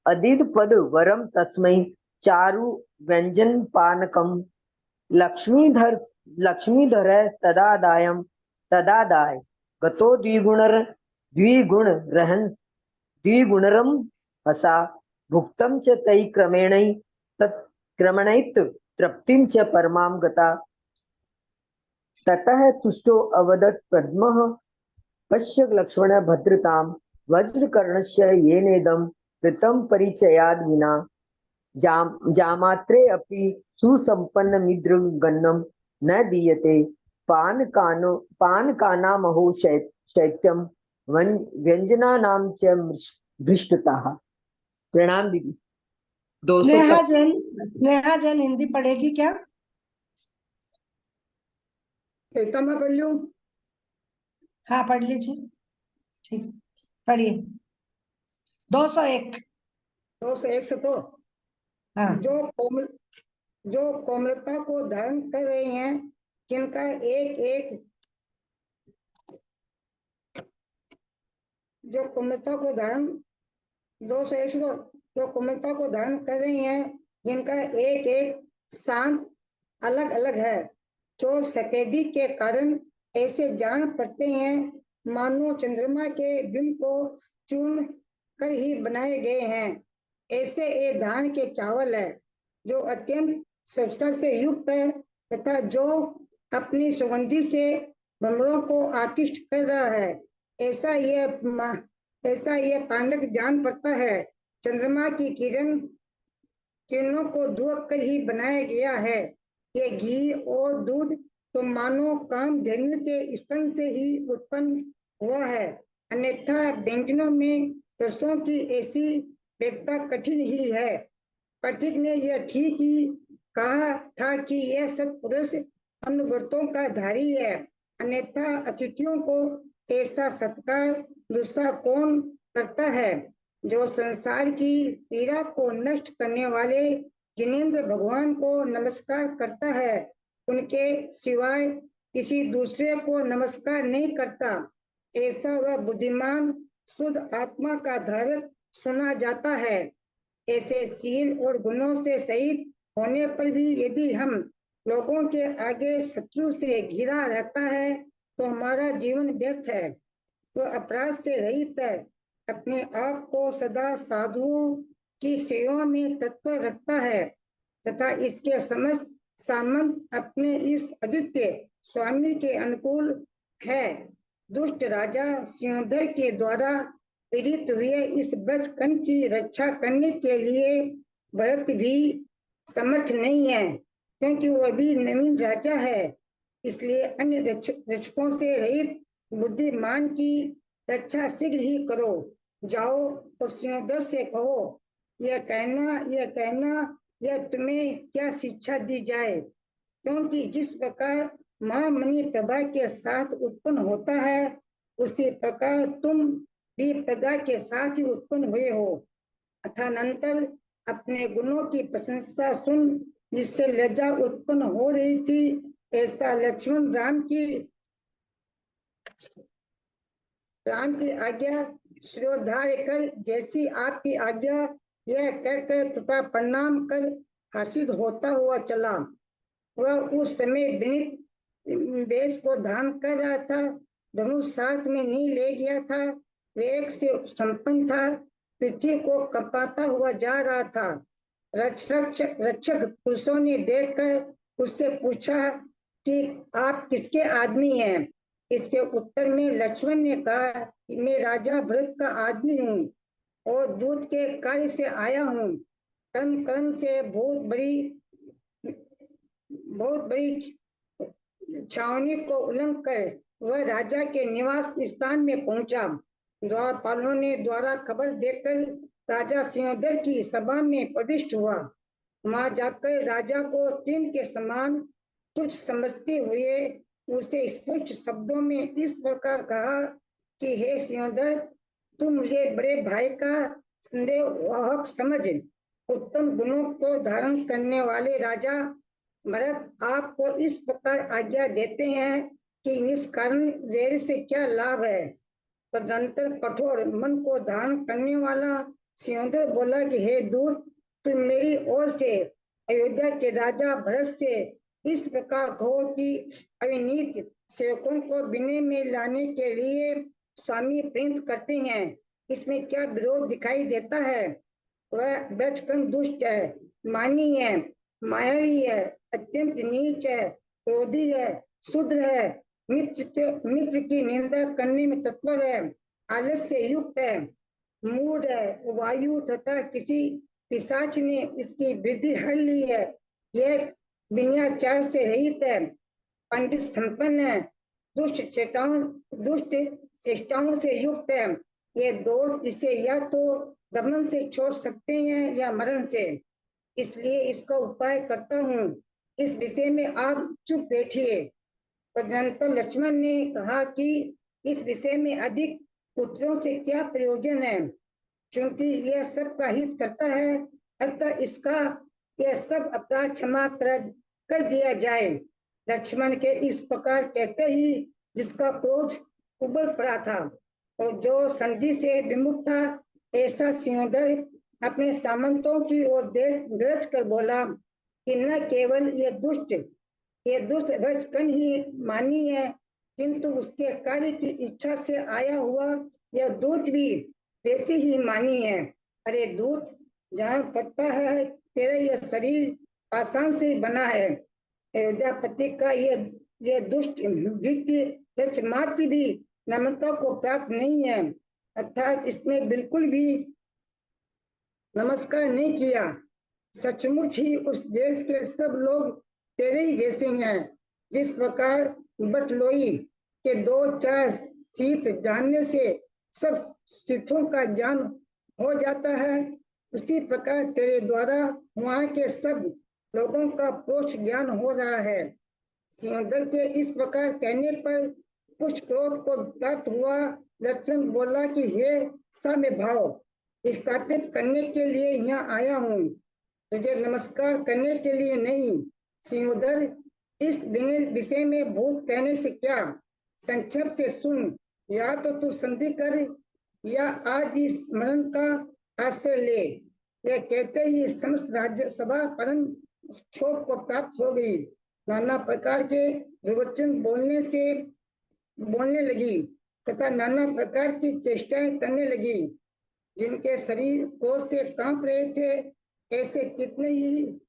अदीदपदवरं तस्मै चारु व्यञ्जनपानकम् लक्ष्मीधर तदादाय गतो द्विगुणरं हसा भुक्तं च तै क्रमणैत तृप्तिं च परमां गता ततः तुष्टो अवदत् पद्मः पश्य लक्ष्मण भद्रतां वज्रकर्णस्य येनेदं कृतं परिचयाद् विना जामात्रे अपि सुसम्पन्नमिदृगन्नं न दीयते पानकानामहो शैत्यं व्यञ्जनानां च भ्रष्टताः। प्रणाम दीदी। नेहा जैन हिंदी पढ़ेगी क्या? एकता मैं पढ़ लूं? हाँ पढ़ लीजिए, ठीक पढ़िए। 201 से तो हाँ। जो कोमलता को धारण कर रही हैं, जिनका एक जो कोमलता को धारण 201 से तो जो कोमलता को धारण कर रही हैं, जिनका एक शांत अलग अलग है, जो सफेदी के कारण ऐसे जान पड़ते हैं मानो चंद्रमा के बिंब को चूर्ण कर ही बनाए गए हैं। ऐसे ये धान के चावल है जो अत्यंत स्वच्छता से युक्त है तथा जो अपनी सुगंधी से भ्रमरों को आकृष्ट कर रहा है। ऐसा यह पांडक जान पड़ता है चंद्रमा की किरणों को धुआ कर ही बनाया गया है। ये घी और दूध तो मानो कामधेनु के स्तन से ही उत्पन्न हुआ है, अन्यथा व्यंजनों में रसों की ऐसी व्यक्ता कठिन ही है। पथिक ने यह ठीक ही कहा था कि यह सत्पुरुष अनुव्रतों का धारी है, अन्यथा अतिथियों को ऐसा सत्कार दूसरा कौन करता है। जो संसार की पीड़ा को नष्ट करने वाले जिनेंद्र भगवान को नमस्कार करता है, उनके सिवाय किसी दूसरे को नमस्कार नहीं करता। ऐसा वह बुद्धिमान शुद्ध आत्मा का धारक सुना जाता है। ऐसे शील और गुणों से सहित होने पर भी यदि हम लोगों के आगे शत्रु से घिरा रहता है तो हमारा जीवन व्यर्थ है, तो अपराध से रहित है, अपने आप को सदा साधुओं की सेवा में तत्पर रखता है तथा इसके समस्त सामंत अपने इस अद्वितीय स्वामी के अनुकूल है। दुष्ट राजा सिंहधर के द्वारा पीड़ित हुए इस ब्रजखंड की रक्षा करने के लिए भरत भी समर्थ नहीं है, क्योंकि वह भी नवीन राजा है। इसलिए अन्य रक्षकों से रहित बुद्धिमान की रक्षा शीघ्र ही करो। जाओ और सिंहधर से कहो, यह कहना यह तुम्हें क्या शिक्षा दी जाए, क्योंकि जिस प्रकार महामणि प्रभा के साथ उत्पन्न होता है उसी प्रकार तुम भी प्रज्ञा के साथ ही उत्पन्न हुए हो। अथानंतर अपने गुणों की प्रशंसा सुन जिससे लज्जा उत्पन्न हो रही थी, ऐसा लक्ष्मण राम की राम की आज्ञा शिरोधार्य कर, जैसी आपकी आज्ञा, यह कहकर तथा प्रणाम कर हर्षित होता हुआ चला। वह उस समय विनीत वेश को धारण कर रहा था, धनुष साथ में नहीं ले गया था, वेग से संपन्न था, पृथ्वी को कपाता हुआ जा रहा था। रक्षक पुरुषों ने देखकर उससे पूछा कि आप किसके आदमी हैं? इसके उत्तर में लक्ष्मण ने कहा कि मैं राजा भरत का आदमी हूँ और दूत के कार्य से आया हूँ। कर्म से बहुत बड़ी छावनी को उल्लंघन कर वह राजा के निवास स्थान में पहुंचा। द्वारपालों ने द्वारा खबर देकर राजा सिंहदर की सभा में प्रविष्ट हुआ। वहां जाकर राजा को तीन के समान तुच्छ समझते हुए उसे स्पष्ट शब्दों में इस प्रकार कहा कि हे सिंहदर, तुम मुझे बड़े भाई का संदेहवाहक समझ उत्तम गुणों को धारण करने वाले राजा भरत आपको इस प्रकार आज्ञा देते हैं कि निष्कारण वैर से क्या लाभ है। तदंतर कठोर मन को धारण करने वाला सिंहदर बोला कि हे दूत, तुम मेरी ओर से अयोध्या के राजा भरत से इस प्रकार कहो कि अविनीत सेवकों को विनय में लाने के लिए स्वामी प्रेम करते हैं, इसमें क्या विरोध दिखाई देता है? वह बचपन दुष्ट है, मानी है, मायावी है, अत्यंत नीच है, क्रोधी है, शूद्र है, मित्र की निंदा करने में तत्पर है, आलस्य से युक्त है, मूढ़ है, वायु तथा किसी पिशाच ने इसकी वृद्धि हर ली है, यह विनयाचार से रहित है, पंडित संपन्न है, दुष्ट चेष्टाओं से युक्त है। ये दोष इसे या तो दमन से छोड़ सकते हैं या मरण से, इसलिए इसका उपाय करता हूँ। इस विषय में आप चुप बैठिए। तदनंतर लक्ष्मण ने कहा कि इस विषय में अधिक पुत्रों से क्या प्रयोजन है, क्योंकि यह सब का हित करता है, अतः इसका यह सब अपराध क्षमा कर दिया जाए। लक्ष्मण के इस प्रकार कहते ही जिसका क्रोध उबल पड़ा था और जो संधि से विमुख था, ऐसा सिंहदर अपने सामंतों की ओर देख गरज कर बोला कि न केवल ये दुष्ट रजकन ही मानी है, किंतु उसके कार्य की इच्छा से आया हुआ यह दूत भी वैसे ही मानी है। अरे दूत, जान पड़ता है तेरा यह शरीर पाषाण से बना है। अयोध्यापति का यह दुष्ट वृत्ति मात्र भी नम्रता को प्राप्त नहीं है, अर्थात इसने बिल्कुल भी नमस्कार नहीं किया। सचमुच ही उस देश के सब लोग तेरे ही जैसे हैं। जिस प्रकार बटलोई के दो चार शीत जानने से सब शीतों का ज्ञान हो जाता है, उसी प्रकार तेरे द्वारा वहाँ के सब लोगों का प्रोक्ष ज्ञान हो रहा है। सिंहदर के इस प्रकार कहने पर कुछ क्रोध को प्राप्त हुआ। लक्ष्मण बोला कि हे साम्य भाव स्थापित करने के लिए यहाँ आया हूँ, तुझे नमस्कार करने के लिए नहीं। सिंहदर, इस विषय में भूत कहने से क्या, संक्षेप से सुन। या तो तू संधि कर या आज इस स्मरण का आश्रय ले। यह कहते ही समस्त राज्य सभा परम क्षोभ को प्राप्त हो गई। नाना प्रकार के विवचन बोलने लगी तथा नाना प्रकार की चेष्टाएं करने लगी। जिनके शरीर क्रोध से कांप रहे थे, ऐसे कितने ही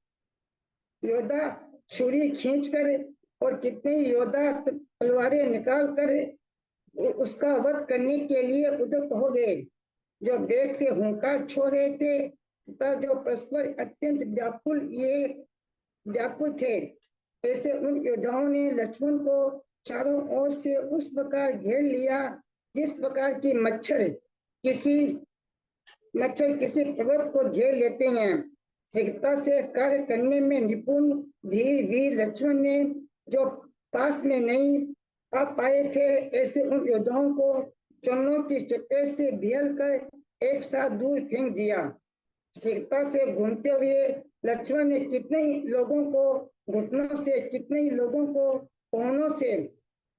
योद्धा छुरी खींचकर और कितने ही योद्धा तलवारें निकाल कर उसका वध करने के लिए उद्यत हो गए। जो वेग से हुंकार छोड़ रहे थे तथा जो परस्पर अत्यंत व्याकुल थे, ऐसे उन योद्धाओं ने लक्ष्मण को चारों ओर से उस प्रकार घेर लिया जिस प्रकार की मच्छर किसी पर्वत को घेर लेते हैं। शीघ्रता से कार्य करने में निपुण वीर लक्ष्मण ने जो पास में नहीं आ पाए थे, ऐसे उन योद्धाओं को चरणों की चपेट से बिहल कर एक साथ दूर फेंक दिया। शीघ्रता से घूमते हुए लक्ष्मण ने कितने ही लोगों को घुटनों से, कितने ही लोगों को कोहनों से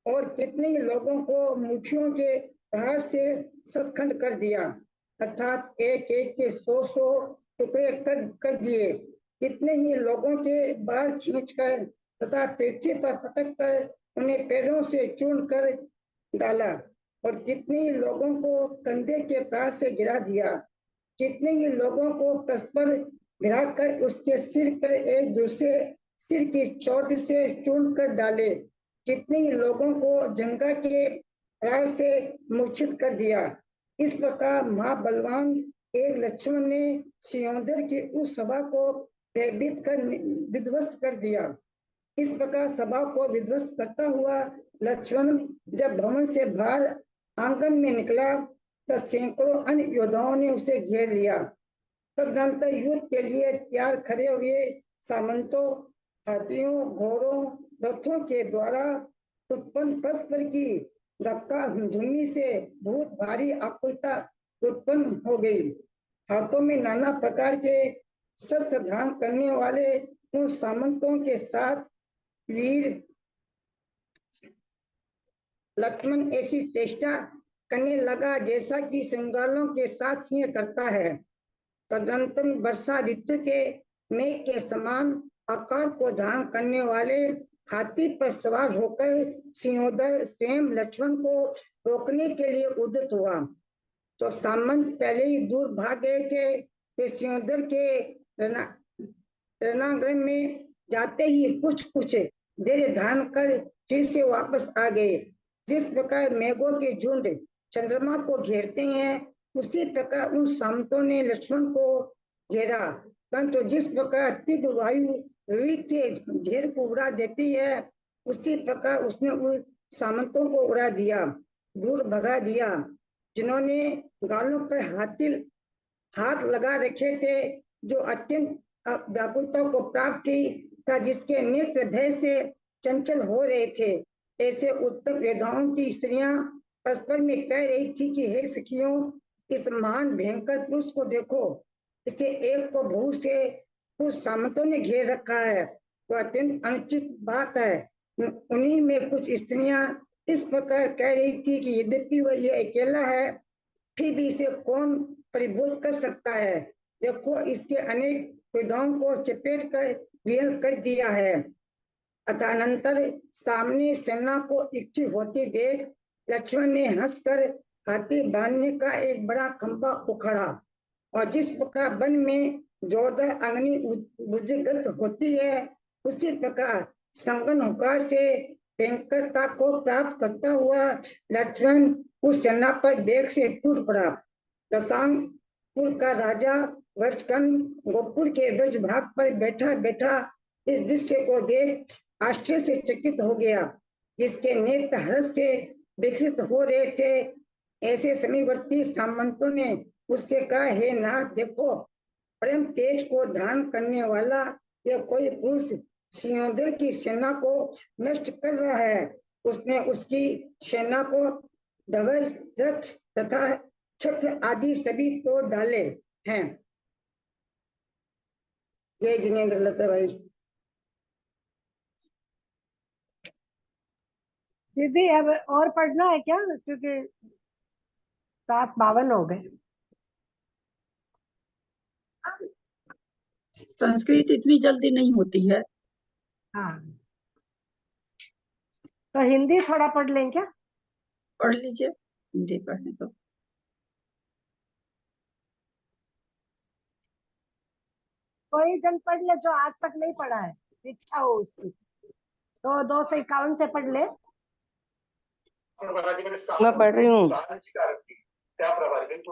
और कितने ही लोगों को मुठियों के प्रहार से सतखंड कर दिया, अर्थात एक एक के 100 टुकड़े कर दिए। कितने ही लोगों के बाल खींचकर तथा पृथ्वी पर पटक कर उन्हें पैरों से चूर्ण कर डाला, और कितने ही लोगों को कंधे के प्रहार से गिरा दिया। कितने ही लोगों को परस्पर गिराकर उसके सिर पर एक दूसरे सिर की चोट से चूर्ण कर डाले। कितने ही लोगों को जंगा के प्रहार से मूर्छित कर दिया। इस प्रकार महाबलवान एक लक्ष्मण ने सियोंदर की उस सभा को भयभीत कर विध्वस्त कर दिया। इस प्रकार सभा को विध्वस्त करता हुआ लक्ष्मण जब भवन से बाहर आंगन में निकला तो सैकड़ों अन्य योद्धाओं ने उसे घेर लिया। तदनंतर युद्ध के लिए तैयार खड़े हुए सामंतों, हाथियों, घोड़ों, रथों के द्वारा उत्पन्न परस्पर की धक्का धूमि से बहुत भारी आकुलता उत्पन्न हो गई। हाथों में नाना प्रकार के शस्त्र धारण करने वाले उन सामंतों के साथ वीर लक्ष्मण ऐसी चेष्टा करने लगा जैसा कि श्रृंगारों के साथ सिंह करता है। तदनंतर वर्षा ऋतु के मेघ के समान आकार को धारण करने वाले हाथी पर सवार होकर सियोदर स्वयं लक्ष्मण को रोकने के लिए उद्यत हुआ। तो सामंत पहले ही दूर भाग गए थे। वे सियोदर के रणांगण में जाते ही कुछ देर धारण कर फिर से वापस आ गए। जिस प्रकार मेघों के झुंड चंद्रमा को घेरते हैं, उसी प्रकार उन सामंतों ने लक्ष्मण को घेरा, परंतु जिस प्रकार तीव्र वायु रीत के घेर को उड़ा देती है, उसी प्रकार उसने उन सामंतों को उड़ा दिया, दूर भगा दिया। जिन्होंने गालों पर हाथ लगा रखे थे, जो अत्यंत व्याकुलता को प्राप्त थी था, जिसके नेत्र भय से चंचल हो रहे थे। ऐसे उत्तम वेदाओं की स्त्रियां परस्पर में कह रही थी कि हे सखियों, इस महान भयंकर पुरुष को देखो, इसे एक को बहुत से कुछ सामंतों ने घेर रखा है। तो अत्यंत अनुचित बात है। उन्हीं में कुछ स्त्रियां इस प्रकार कह रही थी कि यद्यपि वह ये अकेला है, फिर भी इसे कौन परिभूत कर सकता है। देखो, इसके अनेक विधाओं को चपेट कर विहल कर दिया है। अतःनंतर सामने सेना को इकट्ठी होती देख लक्ष्मण ने हंसकर हाथी बांधने का एक बड़ा खंभा उखाड़ा, और जिस प्रकार वन में जोरदार अग्नि बुझगत होती है, उसी प्रकार संगन हुंकार से भयंकरता को प्राप्त करता हुआ लक्ष्मण उस सेना पर वेग से टूट पड़ा। दशांगपुर का राजा वर्षकन गोपुर के ब्रज भाग पर बैठा बैठा इस दृश्य को देख आश्चर्य से चकित हो गया, जिसके नेत्र हर्ष से विकसित हो रहे थे। ऐसे समीपवर्ती सामंतों ने उससे कहा, हे नाथ, देखो, परम तेज को धारण करने वाला यह कोई पुरुष सियोदर की सेना को नष्ट कर रहा है। उसने उसकी सेना को धवल, रथ तथा छत्र आदि सभी तोड़ डाले हैं। जय जिनेन्द्र लता भाई। दीदी अब और पढ़ना है क्या, क्योंकि 7:52 हो गए। संस्कृत इतनी जल्दी नहीं होती है। हाँ, तो हिंदी थोड़ा पढ़ लें क्या? पढ़ लीजिए, हिंदी पढ़ने को। कोई जन पढ़ ले जो आज तक नहीं पढ़ा है, इच्छा हो उसकी, तो 251 से पढ़ ले। मैं पढ़ रही हूँ।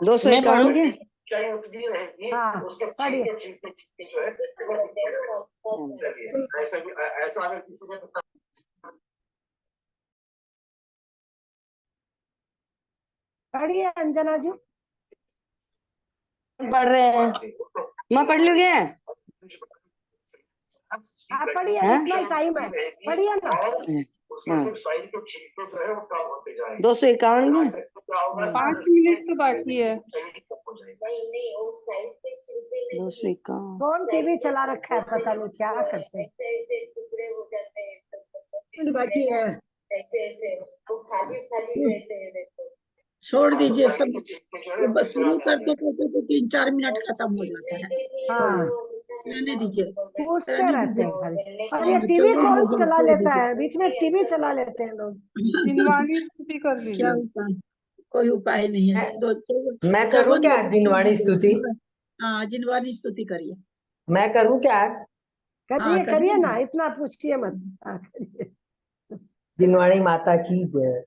251 के। हाँ, पढ़िए। पढ़िए अंजना जी। पढ़ रहे हैं। मैं पढ़ लूँ क्या? हाँ पढ़िए, इतना ही टाइम है, पढ़िए ना। 251 में 5 मिनट तो बाकी है। 251 कौन टीवी चला रखा है, पता नहीं क्या करते हैं। बाकी है। छोड़ दीजिए सब, तो बस शुरू करते करते तो 3-4 मिनट खत्म हो जाता है। हाँ रहने दीजिए, पूछते रहने रहते दीजिए। हैं खाली, और ये हाँ, टीवी चलो कौन मुझे चला छोड़ लेता दीजिए। है, बीच में टीवी चला लेते हैं लोग। जिनवाणी स्तुति कर क्या लीजिए। उपाय, कोई उपाय नहीं है। मैं करूं क्या आज जिनवाणी स्तुति? हाँ, जिनवाणी स्तुति करिए। मैं करूं क्या आज? करिए करिए करिए ना। ना, इतना पूछिए मत। हाँ, करिए। जिनवाणी माता की जय।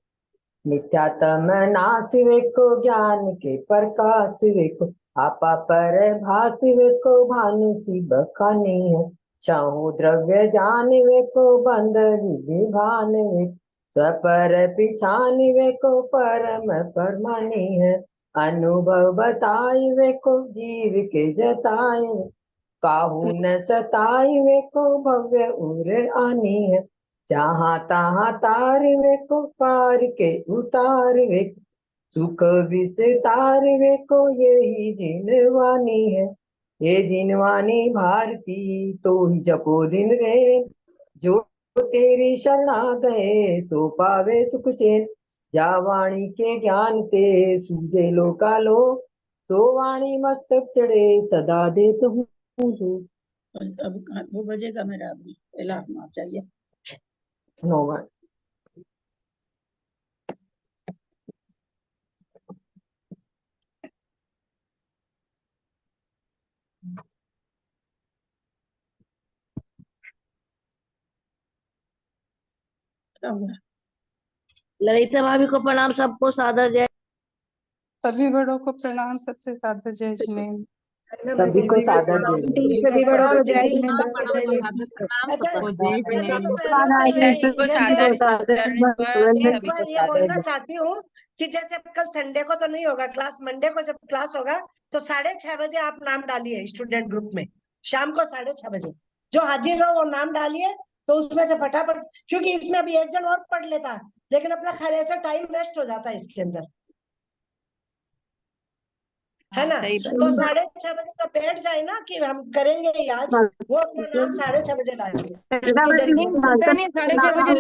मिथ्यातम नाश वेको ज्ञान के प्रकाश वेको, आपा पर भास वेको भानु सी बखानी है। चाहू द्रव्य जान वेको बंद विधि भान वेको, स्वपर पिछान वेको परम परमानी है। अनुभव बताई वेको जीव के जताए, काहू न सताई वेको भव्य उर आनी है। जहाँ तहाँ तार वेको पार के उतार वेको, सुख विस्तार वेको यही जिनवानी है। ये जिनवानी भारती तो ही जपो दिन रे, जो तेरी शरणा गए सो पावे सुख चैन। जा वाणी के ज्ञान ते सूझे लोका लो, सो वाणी मस्तक चढ़े सदा देत हूँ जो। अब वो बजेगा मेरा, अभी अलार्म आप चाहिए। होगा क्या हुआ? ललिता भाभी को प्रणाम, सबको सादर जय। सभी बड़ों को प्रणाम, सबसे सादर जय जिनेन्द्र। सभी को सादर जय जिनेन्द्र। सभी बड़ों को जय हाँ, जिनेन्द्र। प्रणाम सबको जय मैं जिनेन्द्र। सबको सादर चरण स्पर्श, एक सभी बार को ये सादर बोलना चाहती हूँ कि जैसे कल संडे को तो नहीं होगा क्लास, मंडे को जब क्लास होगा तो 6:30 बजे आप नाम डालिए स्टूडेंट ग्रुप में, शाम को 6:30 बजे जो हाजिर हो वो नाम डालिए। तो उसमें से फटाफट, क्योंकि इसमें अभी एक जन और पढ़ लेता है, लेकिन अपना खाली ऐसा टाइम वेस्ट हो जाता है इसके अंदर, है ना। सही बात। तो 6:30 बजे तो बैठ जाए ना कि हम करेंगे ही आज, वो अपना नाम 6:30 बजे डालिए। नहीं, 6:30 बजे लिंक नहीं खुलता है। सभी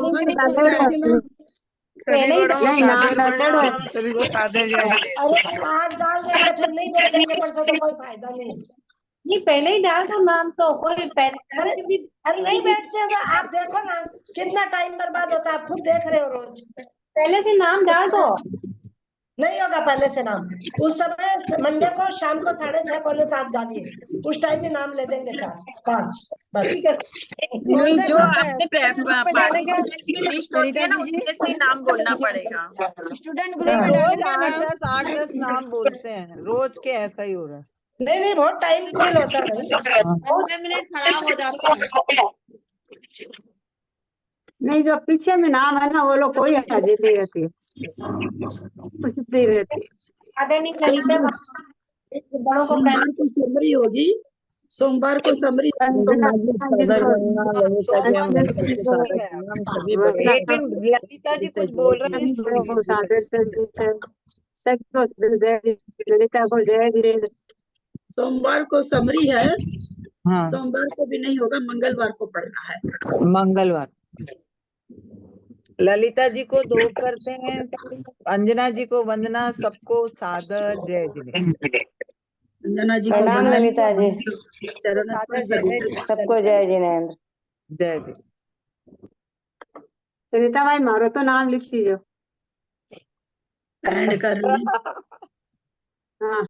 बड़ों को सादर प्रणाम, सभी को सादर जय जिनेन्द्र। अरे आज डाल देंगे फिर नहीं बैठेंगे परसों तो कोई फायदा नहीं। नहीं, पहले ही डाल दो नाम, तो कोई पहले अरे नहीं बैठते हो तो आप देखो ना कितना टाइम बर्बाद होता है, आप खुद देख रहे हो रोज। पहले से नाम डाल दो। नहीं होगा पहले से नाम, उस समय मंडे को शाम को 6:30 पौने 7 डालिए, उस टाइम में नाम ले देंगे 4-5 बस। नहीं, जो आपने डालेंगे लिस्ट होती है ना उसमें से ही नाम बोलना पड़ेगा। स्टूडेंट नहीं, ग्रुप में रोज डालेंगे नाम। 8-10 नाम बोलते हैं रोज के, ऐसा ही हो रहा है। नहीं नहीं बहुत टाइम किल होता है। बहुत मिनट खराब हो जाते हैं। नहीं, जो पीछे में नाम है ना वो लोग कोई हाजिर नहीं रहती है, कुछ नहीं रहती। अगर नहीं ललिता बड़ों को सोमवार को समरी होगी, सोमवार को समरी। लेकिन ललिता जी कुछ बोल रहे हैं, सुनिए। ललिता को जय जिनेन्द्र। सोमवार को समरी है, हाँ, सोमवार को भी नहीं होगा, मंगलवार को पढ़ना है। मंगलवार। ललिता जी को 2 करते हैं, अंजना जी को वंदना, सबको सादर जय जिनेन्द्र। अंजना जी को प्रणाम वंदना, ललिता जी। चरण स्पर्श सभी को सबको जय जिनेन्द्र। जय जी। रीता भाई मारो तो नाम लिख लीजिए। एंड कर रहे हैं। हाँ